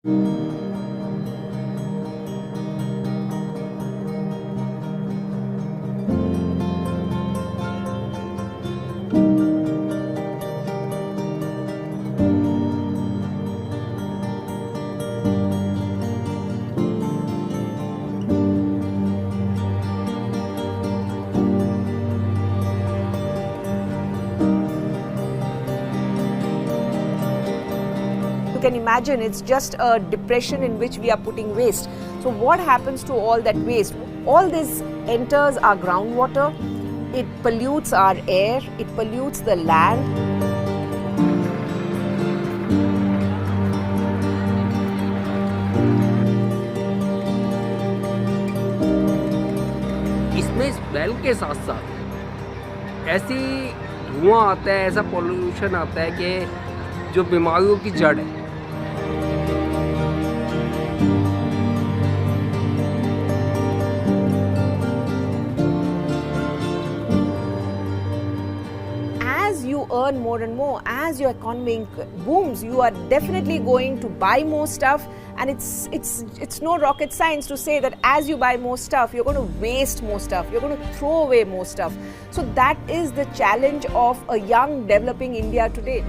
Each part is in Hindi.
You can imagine it's just a depression in which we are putting waste. So what happens to all that waste? All this enters our groundwater, it pollutes our air, it pollutes the land. इसमें स्मेल के साथ साथ ऐसी धुआं आता है, ऐसा पॉल्यूशन आता है कि जो बीमारियों की जड़ है। As you earn more and more, as your economy booms, you are definitely going to buy more stuff, and it's no rocket science to say that as you buy more stuff, you're going to waste more stuff, you're going to throw away more stuff. So that is the challenge of a young developing India today.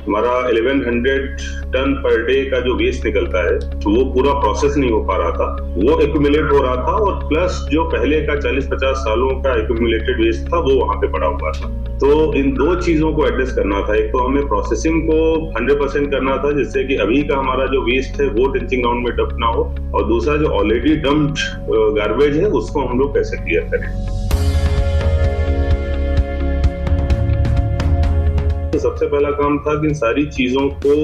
हमारा 1100 टन पर डे का जो वेस्ट निकलता है तो वो पूरा प्रोसेस नहीं हो पा रहा था, वो एक्यूमुलेट हो रहा था, और प्लस जो पहले का 40-50 सालों का एक्यूमुलेटेड वेस्ट था वो वहां पे पड़ा हुआ था। तो इन दो चीजों को एड्रेस करना था। एक तो हमें प्रोसेसिंग को 100% करना था, जिससे कि अभी का हमारा जो वेस्ट है वो टिंचिंग ग्राउंड में डंप ना हो, और दूसरा जो ऑलरेडी डंप्ड गार्बेज है उसको हम लोग कैसे क्लियर करें। तो सबसे पहला काम था कि इन सारी चीजों को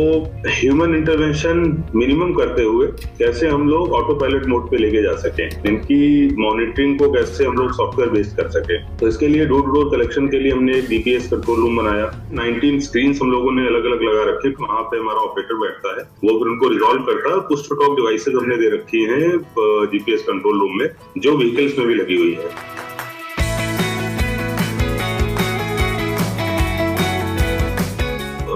ह्यूमन इंटरवेंशन मिनिमम करते हुए कैसे हम लोग ऑटो पायलट मोड पे लेके जा सकें, इनकी मॉनिटरिंग को कैसे हम लोग सॉफ्टवेयर बेस्ड कर सकें। तो इसके लिए डोर टू डोर कलेक्शन के लिए हमने एक डीपीएस कंट्रोल रूम बनाया। 19 स्क्रीन हम लोगों ने अलग अलग लगा रखे, वहां पे हमारा ऑपरेटर बैठता है, वो फिर उनको रिजॉल्व करता है। पुश टू टॉक डिवाइसेज हमने दे रखी है जीपीएस कंट्रोल रूम में, जो व्हीकल्स में भी लगी हुई है।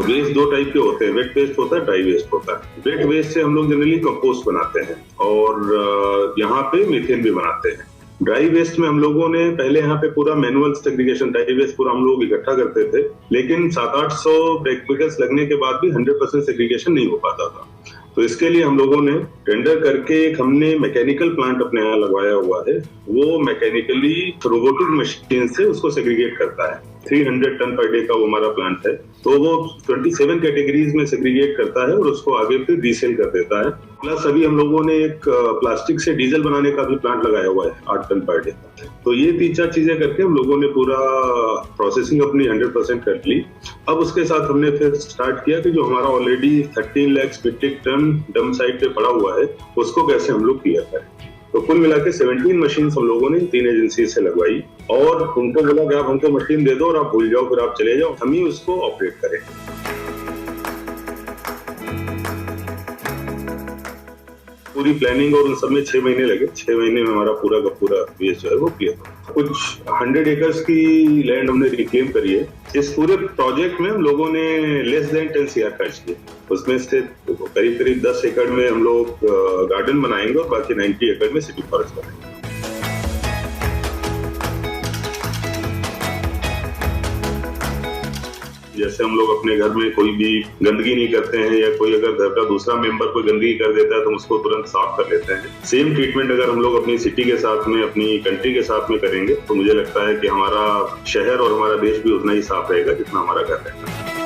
वेस्ट दो टाइप के होते हैं, वेट वेस्ट होता है, ड्राई वेस्ट होता है। वेट वेस्ट से हम लोग जनरली कंपोस्ट बनाते हैं और यहाँ पे मीथेन भी बनाते हैं। ड्राई वेस्ट में हम लोगों ने पहले यहाँ पे पूरा मैनुअल सेग्रीगेशन, ड्राई वेस्ट पूरा हम लोग इकट्ठा करते थे, लेकिन 700-800 ब्रेकर्स लगने के बाद भी 100% सेग्रीगेशन नहीं हो पाता था। तो इसके लिए हम लोगों ने टेंडर करके एक हमने मैकेनिकल प्लांट अपने यहाँ लगवाया हुआ है, वो मैकेनिकली रोबोटिक मशीन से उसको सेग्रीगेट करता है। 300 टन पर डे का वो हमारा प्लांट है, तो वो 27 कैटेगरीज में सेग्रीगेट करता है और उसको आगे फिर रीसेल कर देता है। प्लस अभी हम लोगों ने एक प्लास्टिक से डीजल बनाने का भी प्लांट लगाया हुआ है 8 टन पर डे। तो ये 3-4 चीजें करके हम लोगों ने पूरा प्रोसेसिंग अपनी 100% कर ली। अब उसके साथ हमने फिर स्टार्ट किया कि जो हमारा already 13 lakh metric ton dump site पे पड़ा हुआ है उसको कैसे हम लोग क्लियर करें। तो कुल मिला के 17 मशीन हम लोगों ने 3 एजेंसी से लगवाई और उनको बोला कि आप हमको मशीन दे दो और आप भूल जाओ, फिर आप चले जाओ, हम ही उसको ऑपरेट करें। पूरी प्लानिंग और उन सब में 6 महीने लगे। 6 महीने में हमारा पूरा का पूरा वेस्ट जो है वो क्लियर हो। कुछ 100 एकर्स की लैंड हमने रिक्लेम करी है। इस पूरे प्रोजेक्ट में हम लोगों ने लेस देन 10 CR खर्च किए। उसमें से करीब 10 एकड़ में हम लोग गार्डन बनाएंगे और बाकी 90 एकड़ में सिटी फॉरेस्ट बनाएंगे। जैसे हम लोग अपने घर में कोई भी गंदगी नहीं करते हैं, या कोई अगर घर का दूसरा मेंबर कोई गंदगी कर देता है तो उसको तुरंत साफ कर लेते हैं। सेम ट्रीटमेंट अगर हम लोग अपनी सिटी के साथ में, अपनी कंट्री के साथ में करेंगे तो मुझे लगता है कि हमारा शहर और हमारा देश भी उतना ही साफ रहेगा जितना हमारा घर रहता है।